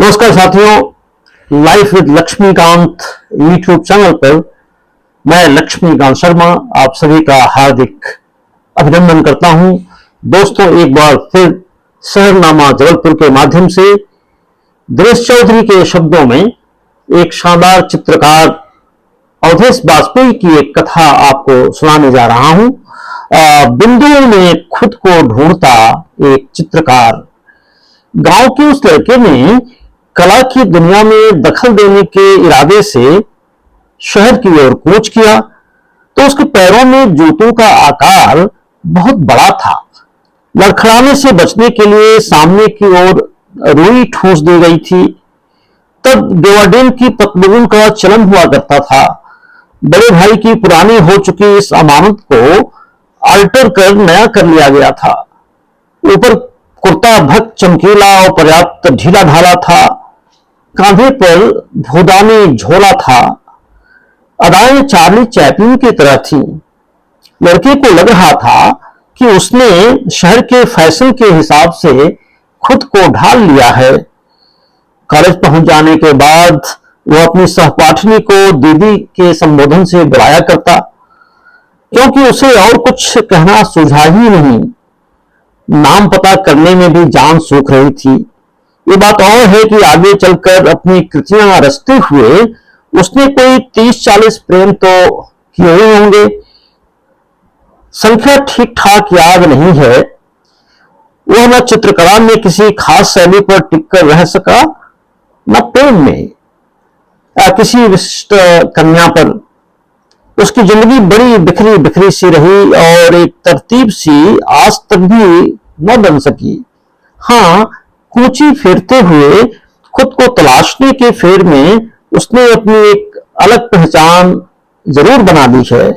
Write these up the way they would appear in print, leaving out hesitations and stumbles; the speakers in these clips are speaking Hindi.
नमस्कार साथियों, life with Laxmikant YouTube channel पर मैं लक्ष्मीकांत शर्मा आप सभी का हार्दिक अभिनंदन करता हूं। दोस्तों, एक बार फिर शहरनामा जबलपुर के माध्यम से दिनेश चौधरी के शब्दों में एक शानदार चित्रकार अवधेश वाजपेयी की एक कथा आपको सुनाने जा रहा हूं। बिंदुओं में खुद को ढूंढता एक चित्रकार। गांव के उस लड़के ने कला की दुनिया में दखल देने के इरादे से शहर की ओर कूच किया तो उसके पैरों में जूतों का आकार बहुत बड़ा था। लड़खड़ाने से बचने के लिए सामने की ओर रुई ठूंस दी गई थी। तब डेवाडेन की पतलून का चलन हुआ करता था। बड़े भाई की पुरानी हो चुकी इस अमानत को अल्टर कर नया कर लिया गया था। ऊपर कुर्ता भक्त चमकीला और पर्याप्त ढीला ढाला था। कांधे पर भूदानी झोला था। अदाएं चार्ली चैपलिन की तरह थी। लड़के को लग रहा था कि उसने शहर के फैशन के हिसाब से खुद को ढाल लिया है। कॉलेज पहुंच जाने के बाद वह अपनी सहपाठिनी को दीदी के संबोधन से बुलाया करता, क्योंकि उसे और कुछ कहना सूझा ही नहीं। नाम पता करने में भी जान सूख रही थी। ये बात और है कि आगे चलकर अपनी कृतियां रचते हुए उसने कोई 30-40 प्रेम तो किए हुए होंगे। संख्या ठीक ठाक याद नहीं है। वह न चित्रकला में किसी खास शैली पर टिककर रह सका, न प्रेम में किसी विशिष्ट कन्या पर। उसकी जिंदगी बड़ी बिखरी बिखरी सी रही और एक तरतीब सी आज तक भी न बन सकी। हाँ, कूची फेरते हुए खुद को तलाशने के फेर में उसने अपनी एक अलग पहचान जरूर बना ली है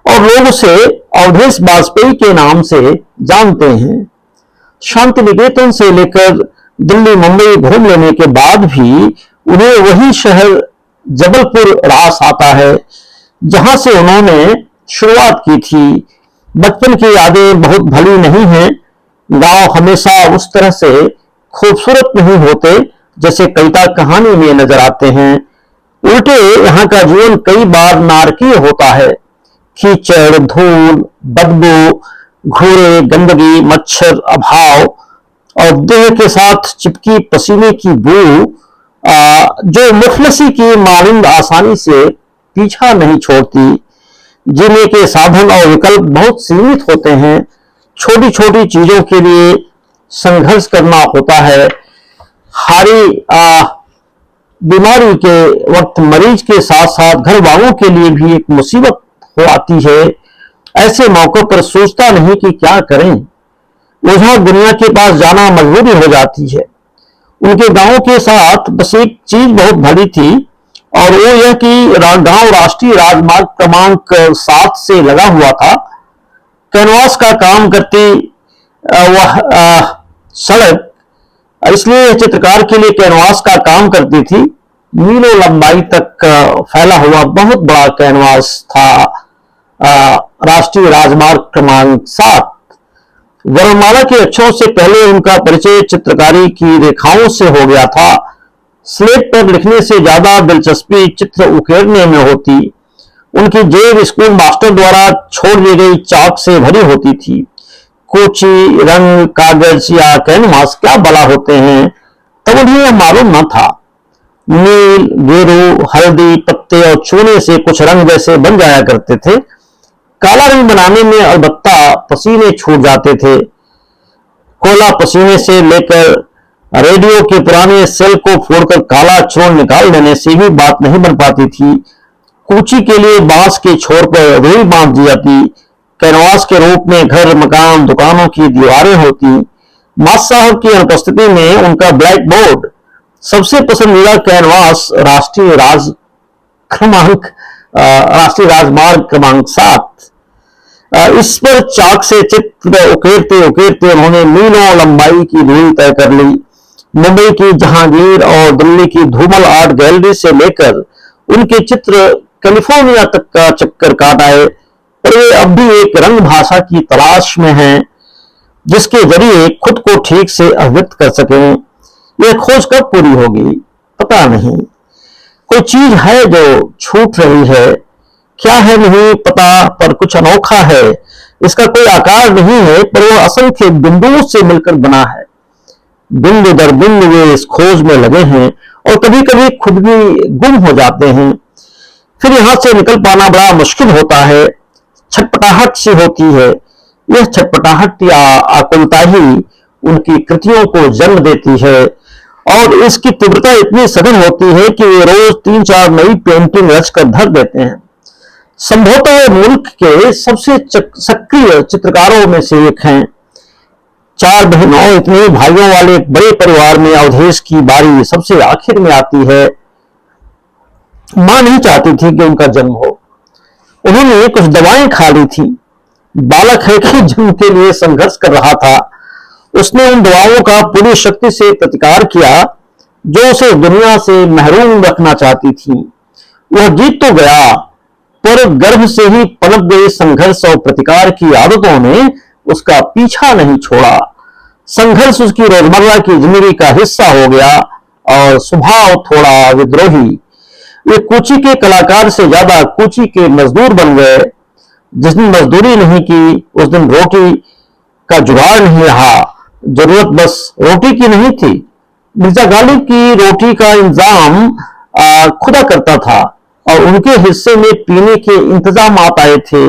और लोग उसे अवधेश वाजपेयी के नाम से जानते हैं। शांति निकेतन से लेकर दिल्ली मुंबई घूम लेने के बाद भी उन्हें वही शहर जबलपुर रास आता है जहां से उन्होंने शुरुआत की थी। बचपन की यादें बहुत भली नहीं हैं। गांव हमेशा उस तरह से खूबसूरत नहीं होते जैसे कविता कहानी में नजर आते हैं। उल्टे यहाँ का जीवन कई बार नारकीय होता है। कीचड़, धूल, बदबू, घूरे, गंदगी, मच्छर, अभाव और देह के साथ चिपकी पसीने की बू जो मुफलसी की मानिंद आसानी से पीछा नहीं छोड़ती। जीने के साधन और विकल्प बहुत सीमित होते हैं। छोटी छोटी चीजों के लिए संघर्ष करना होता है। हारी बीमारी के वक्त मरीज के साथ साथ घर वालों के लिए भी एक मुसीबत हो आती है। ऐसे मौकों पर सोचता नहीं कि क्या करें। ओझा दुनिया के पास जाना मजबूरी हो जाती है। उनके गांव के साथ बस एक चीज बहुत भली थी और वो यह कि गांव राष्ट्रीय राजमार्ग क्रमांक 7 से लगा हुआ था। कैनवास का काम करती वह सड़क इसलिए चित्रकार के लिए कैनवास का काम करती थी। मीलों लंबाई तक फैला हुआ बहुत बड़ा कैनवास था राष्ट्रीय राजमार्ग क्रमांक 7। वर्णमाला के अक्षरों से पहले उनका परिचय चित्रकारी की रेखाओं से हो गया था। स्लेट पर लिखने से ज्यादा दिलचस्पी चित्र उकेरने में होती। उनकी जेब स्कूल मास्टर द्वारा छोड़ दी गई चाक से भरी होती थी। कोची, रंग, कागज या कैनवास क्या बला होते हैं तब उन्हें यह मालूम न था। नील, गेरू, हल्दी, पत्ते और चूने से कुछ रंग जैसे बन जाया करते थे। काला रंग बनाने में अलबत्ता पसीने छूट जाते थे। कोला पसीने से लेकर रेडियो के पुराने सेल को फोड़कर काला चूर्ण निकाल देने से भी बात नहीं बन पाती थी। कूची के लिए बांस के छोर पर रुई बांध दी जाती। कैनवास के रूप में घर, मकान, दुकानों की दीवारें होती। मास्टर साहब की अनुपस्थिति में उनका ब्लैक बोर्ड सबसे पसंदीदा कैनवास राष्ट्रीय राजमार्ग क्रमांक 7। इस पर चाक से चित्र उकेरते उकेरते उन्होंने मीलों लंबाई की दूरी तय कर ली। मुंबई की जहांगीर और दिल्ली की धूमल आर्ट गैलरी से लेकर उनके चित्र कैलिफोर्निया तक का चक्कर काट आए, और वे अब भी एक रंग भाषा की तलाश में हैं जिसके जरिए खुद को ठीक से अभिव्यक्त कर सकें। यह खोज कब पूरी होगी पता नहीं। कोई चीज है जो छूट रही है, क्या है नहीं पता, पर कुछ अनोखा है। इसका कोई आकार नहीं है, पर वो असंख्य बिंदुओं से मिलकर बना है। बिंदु दर बिंदु वे इस खोज में लगे हैं और कभी कभी खुद भी गुम हो जाते हैं। फिर यहां से निकल पाना बड़ा मुश्किल होता है। छटपटाहट सी होती है। यह छटपटाहट या आकुलता ही उनकी कृतियों को जन्म देती है और इसकी तीव्रता इतनी सघन होती है कि वे रोज 3-4 नई पेंटिंग रचकर धर देते हैं। संभवतः वे मुल्क के सबसे सक्रिय चित्रकारों में से एक हैं। 4 बहनों इतने भाइयों वाले एक बड़े परिवार में अवधेश की बारी सबसे आखिर में आती है। मां नहीं चाहती थी कि उनका जन्म हो। उन्होंने कुछ दवाएं खा ली थी। बालक है कि जन्म के लिए संघर्ष कर रहा था। उसने उन दवाओं का पूरी शक्ति से प्रतिकार किया जो उसे दुनिया से महरूम रखना चाहती थी। वह जीत तो गया, पर गर्भ से ही पनप गई संघर्ष और प्रतिकार की आदतों ने उसका पीछा नहीं छोड़ा। संघर्ष उसकी रोजमर्रा की जिंदगी का हिस्सा हो गया और स्वभाव थोड़ा विद्रोही। वे कूची के कलाकार से ज्यादा कूची के मजदूर बन गए। जिस दिन मजदूरी नहीं की उस दिन रोटी का जुगाड़ नहीं रहा। जरूरत बस रोटी की नहीं थी। मिर्जा गालिब की रोटी का इंतजाम खुदा करता था और उनके हिस्से में पीने के इंतजाम आए थे।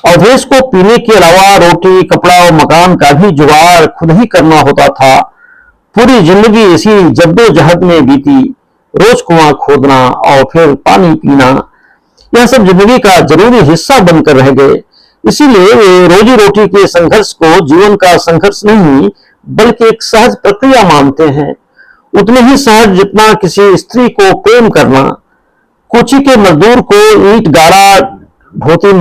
अवधेश को पीने के अलावा रोटी, कपड़ा और मकान का भी जुगाड़ खुद ही करना होता था। पूरी जिंदगी इसी जद्दोजहद में बीती। रोज कुआं खोदना और फिर पानी पीना, यह सब जिंदगी का जरूरी हिस्सा बनकर रह गए। इसीलिए वे रोजी रोटी के संघर्ष को जीवन का संघर्ष नहीं बल्कि एक सहज प्रक्रिया मानते हैं, उतने ही सहज जितना किसी स्त्री को प्रेम करना। कोची के मजदूर को ईंट गाड़ा ढोती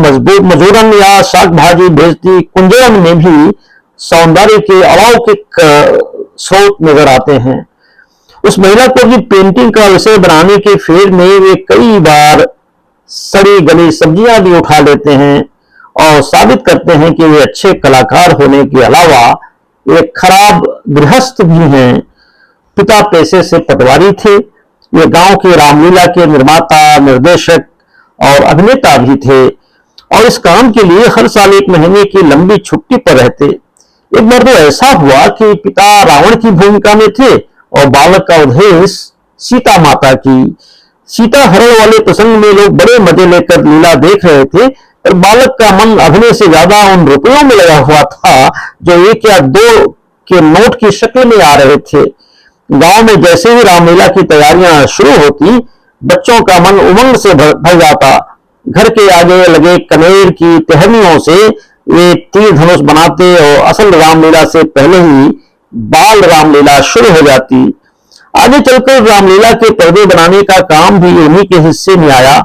मजूरन या शाक भाजी भेजती कुंजरन में भी सौंदर्य के अलौकिक स्रोत नजर आते हैं। उस महिला को भी पेंटिंग का विषय बनाने के फेर में वे कई बार सड़ी गली सब्जियां भी उठा लेते हैं और साबित करते हैं कि वे अच्छे कलाकार होने के अलावा एक खराब गृहस्थ भी हैं। पिता पेशे से पटवारी थे। वे गांव के रामलीला के निर्माता, निर्देशक और अभिनेता भी थे और इस काम के लिए हर साल 1 महीने की लंबी छुट्टी पर रहते। एक बार तो ऐसा हुआ कि पिता रावण की भूमिका में थे और बालक का अवधेश सीता माता की। सीता हरण वाले प्रसंग में लोग बड़े मजे लेकर लीला देख रहे थे, पर बालक का मन अभिनय से ज्यादा उन रुपयों में लगा हुआ था जो 1 या 2 के नोट की शक्ल में आ रहे थे। गांव में जैसे ही रामलीला की तैयारियां शुरू होती, बच्चों का मन उमंग से भर जाता। घर के आगे लगे कनेर की टहनियों से वे तीर धनुष बनाते और असल रामलीला से पहले ही बाल रामलीला शुरू हो जाती। आगे चलकर रामलीला के पर्दे बनाने का काम भी उन्हीं के हिस्से में आया।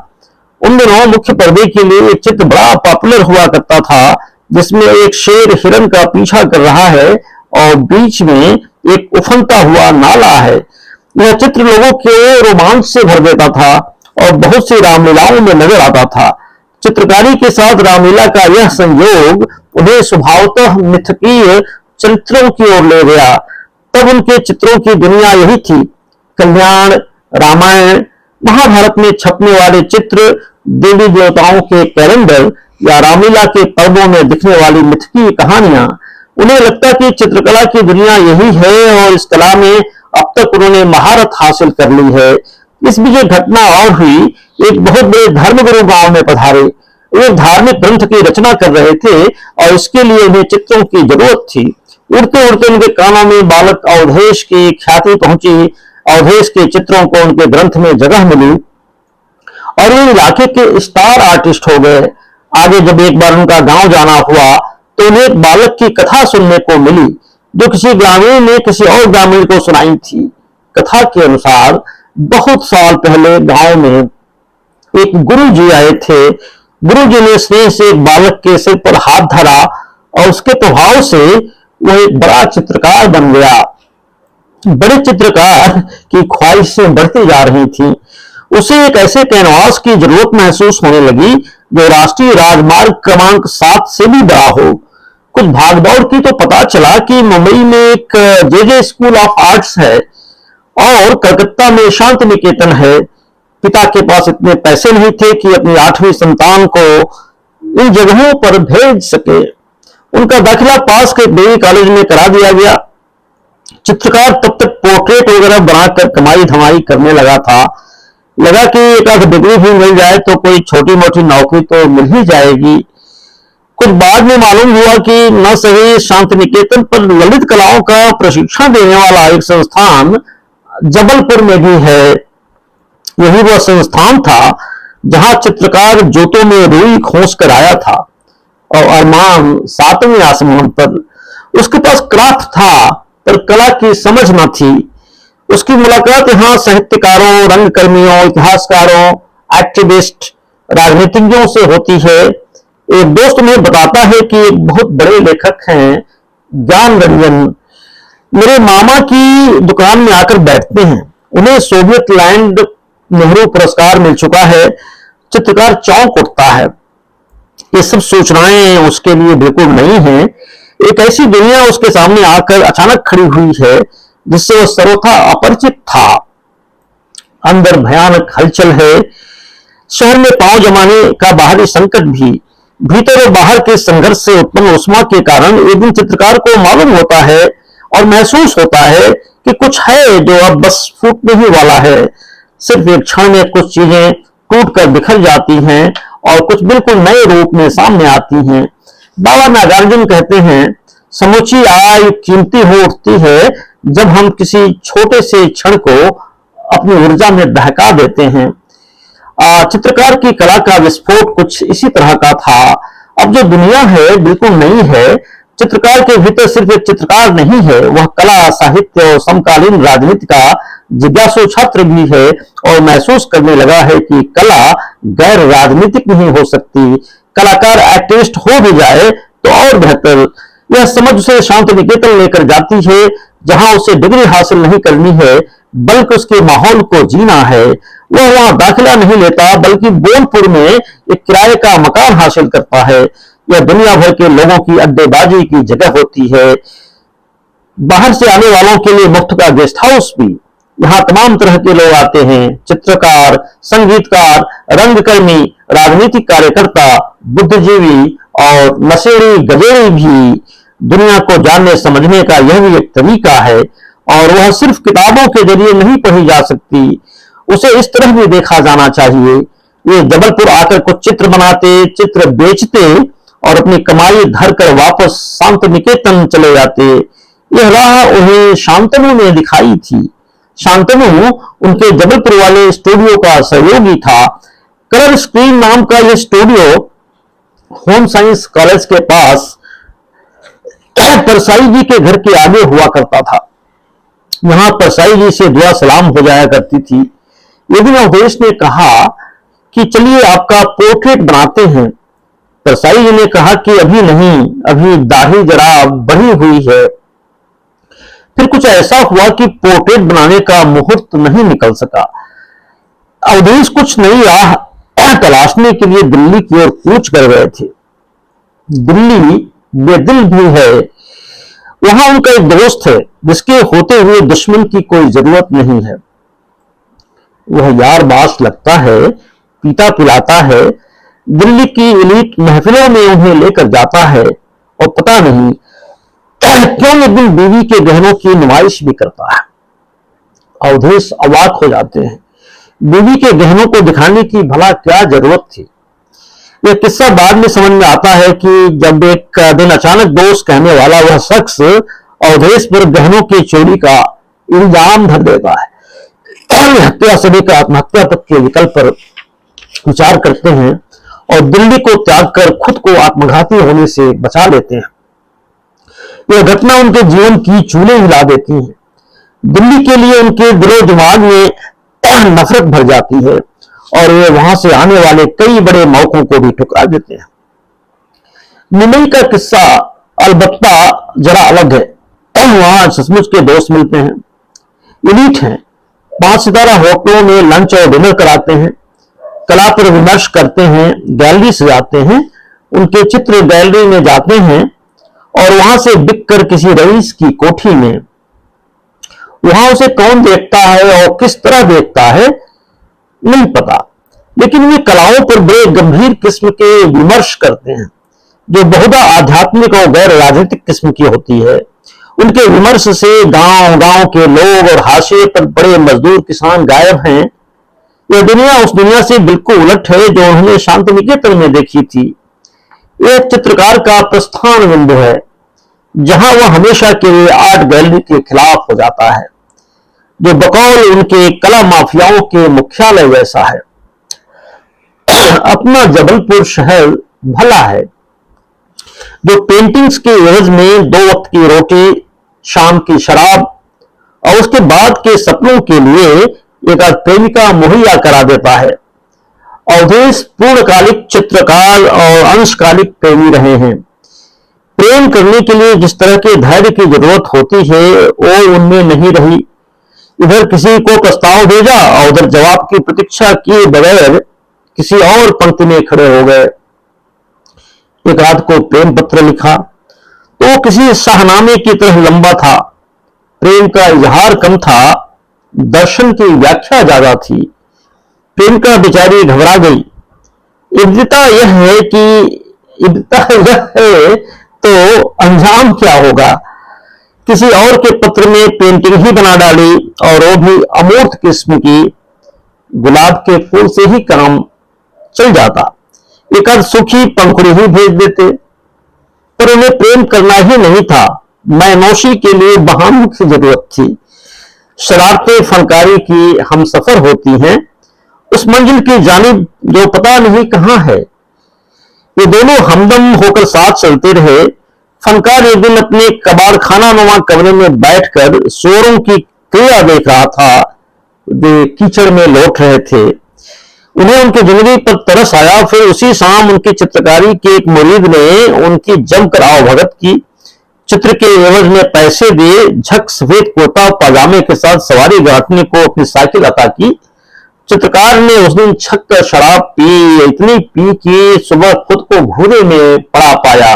उन दिनों मुख्य पर्दे के लिए एक चित्र बड़ा पॉपुलर हुआ करता था जिसमें एक शेर हिरण का पीछा कर रहा है और बीच में एक उफनता हुआ नाला है। यह चित्र लोगों के रोमांच से भर देता था और बहुत सी रामलीलाओं में नजर आता था। चित्रकारी के साथ रामलीला का यह संयोग उन्हें स्वभावतः मिथकीय चरित्रों की ओर ले गया। तब उनके चित्रों की दुनिया यही थी। कल्याण, रामायण, महाभारत में छपने वाले चित्र, देवी देवताओं के कैलेंडर या रामलीला के पर्वों में दिखने वाली मिथकीय कहानियां। उन्हें लगता कि चित्रकला की दुनिया यही है और इस कला में अब तक उन्होंने महारत हासिल कर ली है। इस बीच एक घटना और हुई। एक बहुत बड़े धर्मगुरु गांव में पधारे। वे धार्मिक ग्रंथ की रचना कर रहे थे और इसके लिए उन्हें चित्रों की जरूरत थी। उड़ते उड़ते उनके कानों में बालक अवधेश की ख्याति पहुंची। अवधेश के चित्रों को उनके ग्रंथ में जगह मिली और वे इलाके के स्टार आर्टिस्ट हो गए। आगे जब एक बार उनका गांव जाना हुआ तो उन्हें एक बालक की कथा सुनने को मिली जो किसी ग्रामीण ने किसी और ग्रामीण को सुनाई थी। कथा के अनुसार बहुत साल पहले गांव में एक गुरु जी आए थे। गुरु जी ने स्नेह से एक बालक के सिर पर हाथ धरा और उसके प्रभाव से वह एक बड़ा चित्रकार बन गया। बड़े चित्रकार की ख्वाहिशें बढ़ती जा रही थी। उसे एक ऐसे कैनवास की जरूरत महसूस होने लगी जो राष्ट्रीय राजमार्ग क्रमांक 7 से भी बड़ा हो। कुछ भागदौड़ की तो पता चला कि मुंबई में एक जे स्कूल ऑफ आर्ट्स है और कलकत्ता में शांति निकेतन है। पिता के पास इतने पैसे नहीं थे कि अपनी 8वीं संतान को इन जगहों पर भेज सके। उनका दाखिला पास के देवी कॉलेज में करा दिया गया। चित्रकार तब तक पोर्ट्रेट वगैरह बनाकर कमाई धमाई करने लगा था। लगा कि एक आध डिग्री भी मिल जाए तो कोई छोटी मोटी नौकरी तो मिल ही जाएगी। कुछ बाद में मालूम हुआ कि न सही शांति निकेतन पर ललित कलाओं का प्रशिक्षण देने वाला एक संस्थान जबलपुर में भी है। यही वह संस्थान था जहां चित्रकार जोतों में रुई खोस कर आया था और अरमान 7वें आसमान पर। उसके पास क्राफ्ट था पर कला की समझ न थी। उसकी मुलाकात यहाँ साहित्यकारों, रंगकर्मियों, इतिहासकारों, एक्टिविस्ट, राजनीतिज्ञों से होती है। एक दोस्त मुझे बताता है कि एक बहुत बड़े लेखक हैं ज्ञान रंजन, मेरे मामा की दुकान में आकर बैठते हैं। उन्हें सोवियत लैंड नेहरू पुरस्कार मिल चुका है। चित्रकार चौंक उठता है। ये सब सूचनाएं उसके लिए बिल्कुल नई हैं। एक ऐसी दुनिया उसके सामने आकर अचानक खड़ी हुई है जिससे वह सर्वथा अपरिचित था। अंदर भयानक हलचल है। शहर में पांव जमाने का बाहरी संकट भी। भीतर और बाहर के संघर्ष से उत्पन्न उष्मा के कारण एक दिन चित्रकार को मालूम होता है और महसूस होता है कि कुछ है जो अब बस फूटने ही वाला है। सिर्फ एक क्षण में कुछ चीजें टूट कर बिखर जाती हैं और कुछ बिल्कुल नए रूप में सामने आती हैं। बाबा नागार्जुन कहते हैं, समूची आयु कीमती हो उठती है जब हम किसी छोटे से क्षण को अपनी ऊर्जा में बहका देते हैं। चित्रकार की कला का विस्फोट कुछ इसी तरह का था। अब जो दुनिया है बिल्कुल नई है। चित्रकार के भीतर सिर्फ एक चित्रकार नहीं है, वह कला, साहित्य और समकालीन राजनीति का जिज्ञासु छात्र भी है और महसूस करने लगा है कि कला गैर राजनीतिक नहीं हो सकती। कलाकार एक्टिविस्ट हो भी जाए तो और बेहतर। यह समझ उसे शांति निकेतन लेकर जाती है जहां उसे डिग्री हासिल नहीं करनी है बल्कि उसके माहौल को जीना है। वह वहां दाखिला नहीं लेता बल्कि बोलपुर में एक किराए का मकान हासिल करता है। यह दुनिया भर के लोगों की अड्डेबाजी की जगह होती है। बाहर से आने वालों के लिए मुफ्त का गेस्ट हाउस भी। यहाँ तमाम तरह के लोग आते हैं, चित्रकार, संगीतकार, रंगकर्मी, राजनीतिक कार्यकर्ता, बुद्धिजीवी और नशेड़ी गजेड़ी भी। दुनिया को जानने समझने का यह भी एक तरीका है और वह सिर्फ किताबों के जरिए नहीं पढ़ी जा सकती, उसे इस तरह भी देखा जाना चाहिए। वे जबलपुर आकर कुछ चित्र बनाते, चित्र बेचते और अपनी कमाई धर कर वापस शांति निकेतन चले जाते। यह राह उन्हें शांतनु ने दिखाई थी। शांतनु उनके जबलपुर वाले स्टूडियो का सहयोगी था। कलर स्क्रीन नाम का यह स्टूडियो होम साइंस कॉलेज के पास परसाई जी के घर के आगे हुआ करता था। यहां परसाई जी से दुआ सलाम हो जाया करती थी। एक दिन अवधेश ने कहा कि चलिए आपका पोर्ट्रेट बनाते हैं। परसाई जी ने कहा कि अभी नहीं, अभी दाढ़ी जरा बढ़ी हुई है। फिर कुछ ऐसा हुआ कि पोर्ट्रेट बनाने का मुहूर्त नहीं निकल सका। अवधेश कुछ नई राह तलाशने के लिए दिल्ली की ओर कूच कर गए थे। दिल्ली बेदिल भी है। वहां उनका एक दोस्त है जिसके होते हुए दुश्मन की कोई जरूरत नहीं है। वह यार बास लगता है, पीता पिलाता है, दिल्ली की एलीट महफिलों में उन्हें लेकर जाता है और पता नहीं क्यों एक दिन बीवी के गहनों की नुमाइश भी करता है। अवधेश अवाक हो जाते हैं। बीवी के गहनों को दिखाने की भला क्या जरूरत थी। यह किस्सा बाद में समझ में आता है कि जब एक दिन अचानक दोस्त कहने वाला वह शख्स अवधेश पर गहनों की चोरी का इल्जाम धर देता है। हत्या सभी का आत्महत्या तक के विकल्प पर विचार करते हैं और दिल्ली को त्याग कर खुद को आत्मघाती होने से बचा लेते हैं। यह घटना उनके जीवन की चूलें हिला देती है। दिल्ली के लिए उनके दिलो दिमाग में नफरत भर जाती है और वे वहां से आने वाले कई बड़े मौकों को भी ठुकरा देते हैं। मुंबई का किस्सा अलबत्ता जरा अलग है। वहां सचमुच के दोस्त मिलते हैं, एलीट हैं, 5 सितारा होटलों में लंच और डिनर कराते हैं, कला पर विमर्श करते हैं, गैलरी सजाते हैं, उनके चित्र गैलरी में जाते हैं और वहां से बिककर किसी रईस की कोठी में। वहां उसे कौन देखता है और किस तरह देखता है नहीं पता, लेकिन वे कलाओं पर बड़े गंभीर किस्म के विमर्श करते हैं, जो बहुधा आध्यात्मिक और गैर राजनीतिक किस्म की होती है। उनके विमर्श से गांव गांव के लोग और हाशिए पर बड़े मजदूर किसान गायब हैं। यह दुनिया उस दुनिया से बिल्कुल उलट है जो उन्होंने शांति निकेतन में देखी थी। यह चित्रकार का प्रस्थान बिंदु है, जहां वह हमेशा के लिए आर्ट गैलरी के खिलाफ हो जाता है, जो बकौल उनके कला माफियाओं के मुख्यालय जैसा है। अपना जबलपुर शहर भला है, जो पेंटिंग्स के एवज में 2 वक्त की रोटी, शाम की शराब और उसके बाद के सपनों के लिए एक प्रेमिका मुहैया करा देता है। अवधेश पूर्णकालिक चित्रकार और अंशकालिक प्रेमी रहे हैं। प्रेम करने के लिए जिस तरह के धैर्य की जरूरत होती है वो उनमें नहीं रही। इधर किसी को प्रस्ताव भेजा और उधर जवाब की प्रतीक्षा किए बगैर किसी और पंक्ति में खड़े हो गए। एक रात को प्रेम पत्र लिखा तो किसी शाहनामे की तरह लंबा था। प्रेम का इजहार कम था, दर्शन की व्याख्या ज्यादा थी। प्रेमिका बेचारी घबरा गई। इब्तिदा यह है तो अंजाम क्या होगा। किसी और के पत्र में पेंटिंग ही बना डाली, और वो भी अमूर्त किस्म की। गुलाब के फूल से ही काम चल जाता, एक आध सूखी पंखुड़ी ही भेज देते। पर उन्हें प्रेम करना ही नहीं था, मैनोशी के लिए बहानों की जरूरत थी। शरारतें फनकारी की हम सफर होती हैं, उस मंजिल की जानिब जो पता नहीं कहां है। ये दोनों हमदम होकर साथ चलते रहे। फनकार एक दिन अपने कबाड़खाना नुमा कमरे में बैठकर सुअरों की क्रिया देख रहा था, जो कीचड़ में लौट रहे थे। उन्हें उनकी जिंदगी पर तरस आया। फिर उसी शाम उनकी चित्रकारी के एक मुरीद ने उनकी जमकर आवभगत की। चित्र के एवज में पैसे दिए, झक सफेद कुर्ता पाजामे के साथ सवारी गांठने को अपनी साइकिल अता की। चित्रकार ने उस दिन छक कर शराब पी, इतनी पी कि सुबह खुद को घूरे में पड़ा पाया।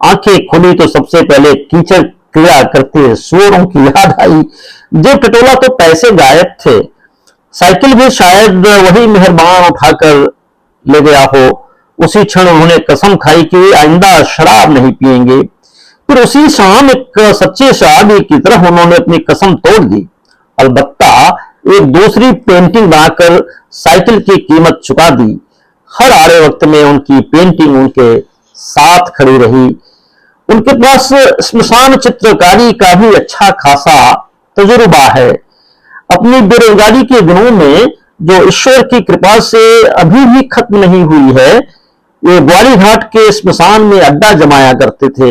आंखें खुली तो सबसे पहले कीचड़ क्रिया करते सुअरों की याद आई। जेब टटोला तो पैसे गायब थे। साइकिल भी शायद वही मेहरबान उठाकर ले गया हो। उसी क्षण उन्होंने कसम खाई कि आइंदा शराब नहीं पिएंगे। फिर उसी शाम एक सच्चे शराबी की तरह उन्होंने अपनी कसम तोड़ दी। अलबत्ता एक दूसरी पेंटिंग बनाकर साइकिल की कीमत चुका दी। हर आड़े वक्त में उनकी पेंटिंग उनके साथ खड़ी रही। उनके पास स्मशान चित्रकारी का भी अच्छा खासा तजुर्बा है। अपनी बेरोजगारी के दिनों में, जो ईश्वर की कृपा से अभी भी खत्म नहीं हुई है, वे ग्वाली घाट के स्मशान में अड्डा जमाया करते थे।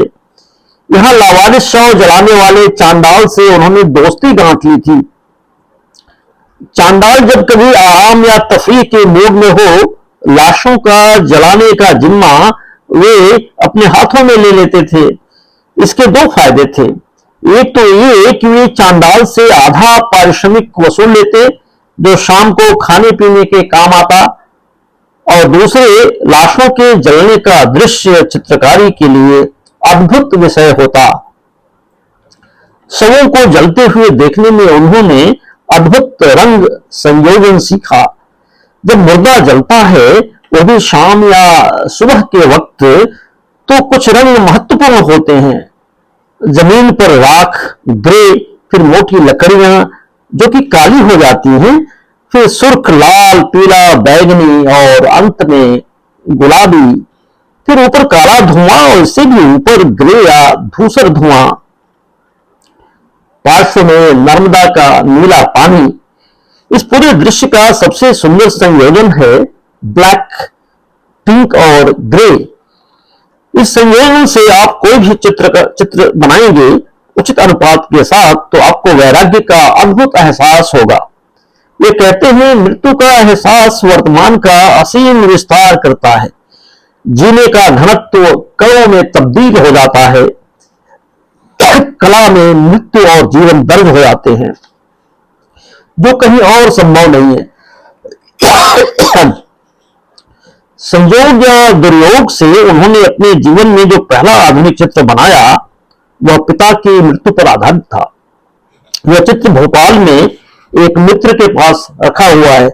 यहां लावारिस शव जलाने वाले चांडाल से उन्होंने दोस्ती गांठ ली थी। चांडाल जब कभी आराम या तफरीह के मूड में हो, लाशों का जलाने का जिम्मा वे अपने हाथों में ले लेते थे। इसके 2 फायदे थे। एक तो ये कि वे चांडाल से आधा पारिश्रमिक वसूल लेते, जो शाम को खाने पीने के काम आता, और दूसरे, लाशों के जलने का दृश्य चित्रकारी के लिए अद्भुत विषय होता। शवों को जलते हुए देखने में उन्होंने अद्भुत रंग संयोजन सीखा। जब मुर्दा जलता है, वो भी शाम या सुबह के वक्त, तो कुछ रंग महत्वपूर्ण होते हैं। जमीन पर राख, ग्रे, फिर मोटी लकड़ियां जो कि काली हो जाती हैं, फिर सुर्ख, लाल, पीला, बैगनी और अंत में गुलाबी, फिर ऊपर काला धुआं और इससे भी ऊपर ग्रे या धूसर धुआं। पार्श्व में नर्मदा का नीला पानी। इस पूरे दृश्य का सबसे सुंदर संयोजन है ब्लैक, पिंक और ग्रे। इस संयोजन से आप कोई भी चित्र बनाएंगे उचित अनुपात के साथ, तो आपको वैराग्य का अद्भुत एहसास होगा। ये कहते हैं, मृत्यु का एहसास वर्तमान का असीम विस्तार करता है। जीने का घनत्व कणों में तब्दील हो जाता है। कला में मृत्यु और जीवन दर्ज हो जाते हैं, जो कहीं और संभव नहीं है। संयोग या दुर्योग से उन्होंने अपने जीवन में जो पहला आधुनिक चित्र बनाया वह पिता की मृत्यु पर आधारित था। यह चित्र भोपाल में एक मित्र के पास रखा हुआ है।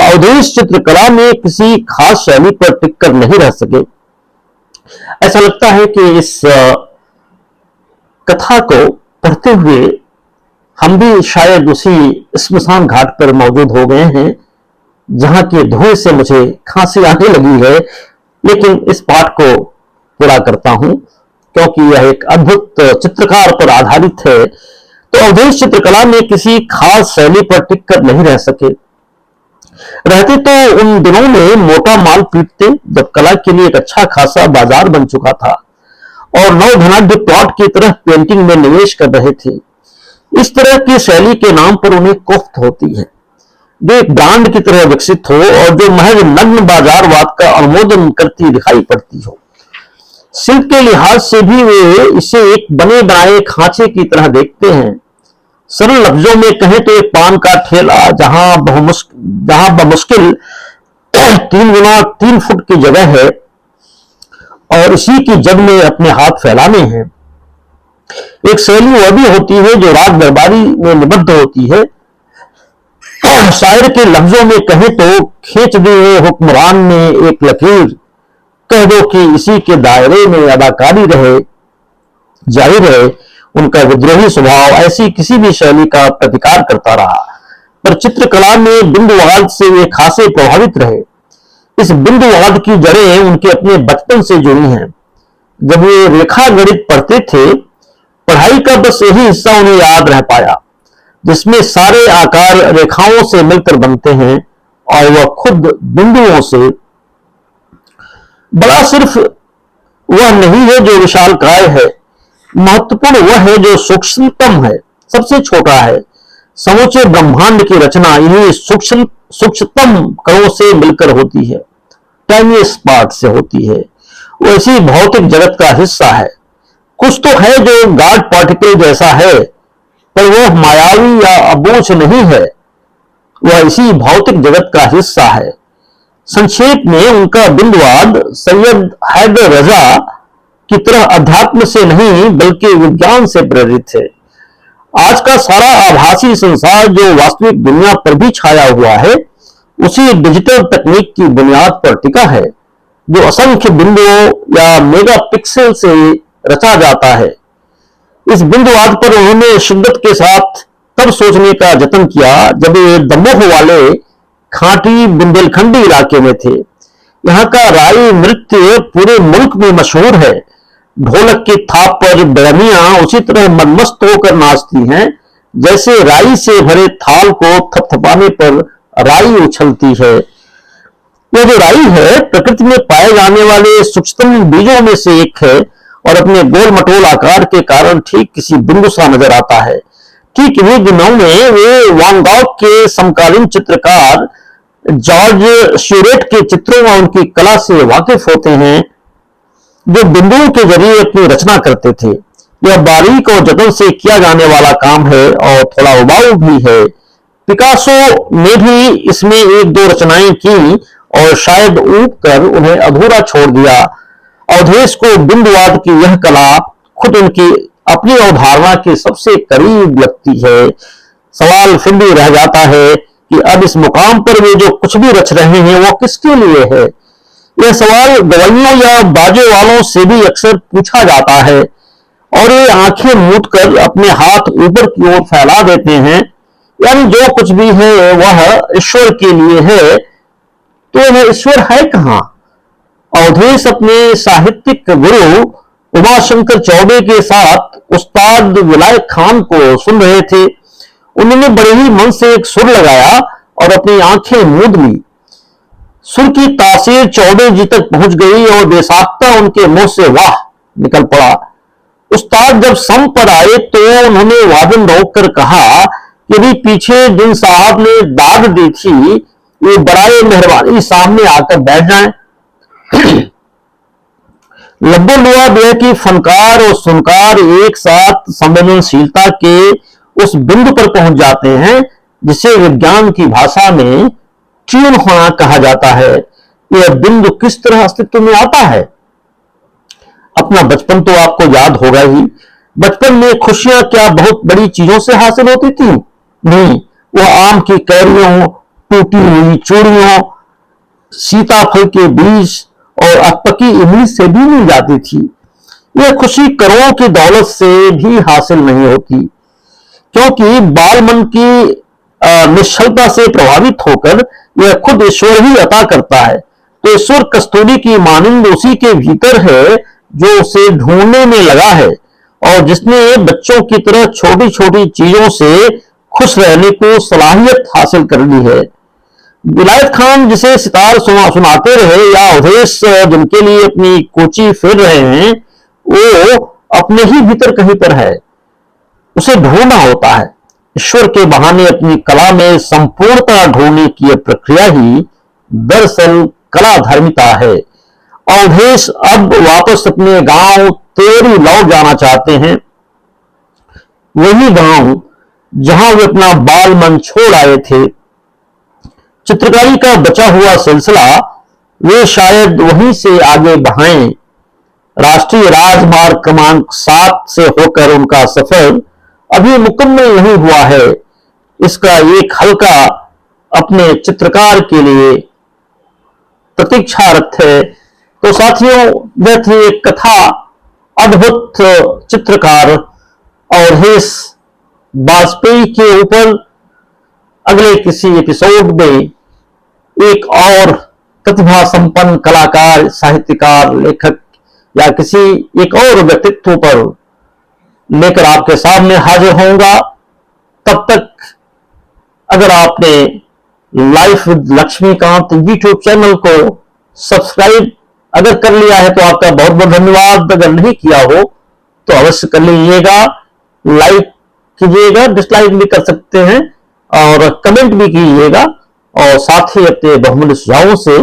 अवधेश चित्रकला में किसी खास शैली पर टिककर नहीं रह सके। ऐसा लगता है कि इस कथा को पढ़ते हुए हम भी शायद उसी स्मशान घाट पर मौजूद हो गए हैं जहां के धुएं से मुझे खांसी आने लगी है, लेकिन इस पाठ को पूरा करता हूं क्योंकि यह एक अद्भुत चित्रकार पर आधारित है। तो अवधेश चित्रकला में किसी खास शैली पर टिककर नहीं रह सके। रहते तो उन दिनों में मोटा माल पीटते जब कला के लिए एक अच्छा खासा बाजार बन चुका था और नवधनाढ्य प्लॉट की तरह पेंटिंग में निवेश कर रहे थे। इस तरह की शैली के नाम पर उन्हें कोफ्त होती है जो एक ब्रांड की तरह विकसित हो और जो महज नग्न बाजारवाद का अनुमोदन करती दिखाई पड़ती हो। शिल्प के लिहाज से भी वे इसे एक बने बनाए खांचे की तरह देखते हैं। सरल लफ्जों में कहें तो एक पान का ठेला जहां बमुश्किल 3 गुना 3 फुट की जगह है और इसी की जग में अपने हाथ फैलाने हैं। एक शैली वह भी होती है जो राग दरबारी में निबद्ध होती है। शायर के लफ्जों में कहें तो खींच दिए हुक्मरान ने एक लकीर, कह दो कि इसी के दायरे में अदाकारी रहे। जाहिर है उनका विद्रोही स्वभाव ऐसी किसी भी शैली का प्रतिकार करता रहा, पर चित्रकला में बिंदुवाद से वे खासे प्रभावित रहे। इस बिंदुवाद की जड़ें उनके अपने बचपन से जुड़ी हैं। जब वे रेखा गणित पढ़ते थे, पढ़ाई का बस यही हिस्सा उन्हें याद रह पाया जिसमें सारे आकार रेखाओं से मिलकर बनते हैं और वह खुद बिंदुओं से। बड़ा सिर्फ वह नहीं है जो विशालकाय है, महत्वपूर्ण वह है जो सूक्ष्मतम है, सबसे छोटा है। समूचे ब्रह्मांड की रचना इन्हीं सूक्ष्मतम कणों से मिलकर होती है, टाइनीएस्ट पार्ट से होती है। वो इसी भौतिक जगत का हिस्सा है। कुछ तो है जो गॉड पार्टिकल जैसा है, पर वह मायावी या अबूझ नहीं है, वह इसी भौतिक जगत का हिस्सा है। संक्षेप में उनका बिंदुवाद सैयद हैदर रजा की तरह अध्यात्म से नहीं बल्कि विज्ञान से प्रेरित है। आज का सारा आभासी संसार जो वास्तविक दुनिया पर भी छाया हुआ है उसी डिजिटल तकनीक की बुनियाद पर टिका है जो असंख्य बिंदुओं या मेगापिक्सल से रचा जाता है। इस बिंदुवाद पर उन्होंने शिद्दत के साथ तब सोचने का जतन किया जब वे दमोह वाले खाटी बुंदेलखंडी इलाके में थे। यहाँ का राई नृत्य पूरे मुल्क में मशहूर है। ढोलक की थाप पर बहनियां उसी तरह मनमस्त होकर नाचती हैं जैसे राई से भरे थाल को थपथपाने पर राई उछलती है। यह जो राई है प्रकृति में पाए जाने वाले सूक्ष्मतम बीजों में से एक है और अपने गोल मटोल आकार के कारण ठीक किसी बिंदु सा नजर आता है। ठीक इन्हीं दिनों में वे वान गॉग के समकालीन चित्रकार जॉर्ज श्यूरेट के चित्रों व उनकी कला से वाकिफ होते हैं जो बिंदुओं के जरिए अपनी रचना करते थे। यह बारीक और जतन से किया जाने वाला काम है और थोड़ा उबाऊ भी है। पिकासो ने भी इसमें 1-2 रचनाएं की और शायद ऊब कर उन्हें अधूरा छोड़ दिया। अवधेश को बिंदुवाद की यह कला खुद उनकी अपनी अवधारणा के सबसे करीब लगती है। सवाल फिर भी रह जाता है कि अब इस मुकाम पर वे जो कुछ भी रच रहे हैं वो किसके लिए है। यह सवाल गवैयों या बाजे वालों से भी अक्सर पूछा जाता है और वे आंखें मूंद कर अपने हाथ ऊपर की ओर फैला देते हैं, यानी जो कुछ भी है वह ईश्वर के लिए है। तो यह ईश्वर है कहां? अवधेश अपने साहित्यिक गुरु उमाशंकर चौबे के साथ उस्ताद विलायत खान को सुन रहे थे। उन्होंने बड़े ही मन से एक सुर लगाया और अपनी आंखें मूंद ली। सुर की तासीर चौबे जी तक पहुंच गई और बेसाख्ता उनके मुंह से वाह निकल पड़ा। उस्ताद जब सम पर आए तो उन्होंने वादन रोककर कहा कि भी पीछे जिन साहब ने दाद दी थी वे बराए मेहरबानी सामने आकर बैठ जाएं। लब्बो लुआब यह कि फनकार और सुनकार एक साथ संवेदनशीलता के उस बिंदु पर पहुंच जाते हैं जिसे विज्ञान की भाषा में ट्यून होना कहा जाता है। यह बिंदु किस तरह अस्तित्व में आता है? अपना बचपन तो आपको याद होगा ही। बचपन में खुशियां क्या बहुत बड़ी चीजों से हासिल होती थी? नहीं, वह आम की कैरियों, टूटी हुई चूड़ियों, सीताफल के बीज और अकपकी इमली से भी मिल जाती थी। यह खुशी करोड़ों की दौलत से भी हासिल नहीं होती, क्योंकि बाल मन की निश्चलता से प्रभावित होकर यह खुद ईश्वर ही अता करता है। तो ईश्वर कस्तूरी की मानिंद उसी के भीतर है जो उसे ढूंढने में लगा है और जिसने बच्चों की तरह छोटी छोटी चीजों से खुश रहने को सलाहियत हासिल कर ली है। विलायत खान जिसे सितार सुनाते रहे या अवधेश जिनके लिए अपनी कोची फेर रहे हैं, वो अपने ही भीतर कहीं पर है, उसे ढूंढना होता है। ईश्वर के बहाने अपनी कला में संपूर्णता ढूंढने की प्रक्रिया ही दरअसल कला धर्मिता है। अवधेश अब वापस अपने गांव तेरी लौट जाना चाहते हैं, वही गांव जहां वे अपना बाल मन छोड़ आए थे। चित्रकारी का बचा हुआ सिलसिला वे शायद वहीं से आगे बढ़ाएं। राष्ट्रीय राजमार्ग क्रमांक 7 से होकर उनका सफर अभी मुकम्मल नहीं हुआ है। इसका एक हल्का अपने चित्रकार के लिए प्रतीक्षारत है। तो साथियों, यह थी एक कथा अद्भुत चित्रकार अवधेश वाजपेयी के ऊपर। अगले किसी एपिसोड में एक और प्रतिभा संपन्न कलाकार, साहित्यकार, लेखक या किसी एक और व्यक्तित्व पर लेकर आपके सामने हाजिर होऊंगा। तब तक अगर आपने life with Laxmikant YouTube channel को सब्सक्राइब अगर कर लिया है तो आपका बहुत बहुत धन्यवाद। अगर नहीं किया हो तो अवश्य कर लीजिएगा, लाइक कीजिएगा, डिसलाइक भी कर सकते हैं और कमेंट भी कीजिएगा और साथ ही अपने बहुमूल्य सुझावों से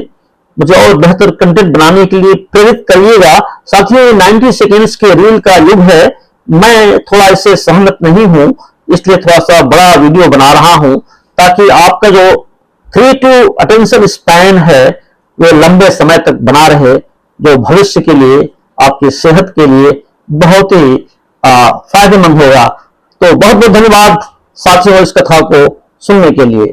मुझे और बेहतर कंटेंट बनाने के लिए प्रेरित करिएगा। साथियों, 90 सेकेंड्स के रील का युग है। मैं थोड़ा इससे सहमत नहीं हूं, इसलिए थोड़ा सा बड़ा वीडियो बना रहा हूं ताकि आपका जो क्रिएटिव अटेंशन स्पैन है वो लंबे समय तक बना रहे, जो भविष्य के लिए, आपकी सेहत के लिए बहुत ही फायदेमंद होगा। तो बहुत बहुत धन्यवाद साथियों इस कथा को सुनने के लिए।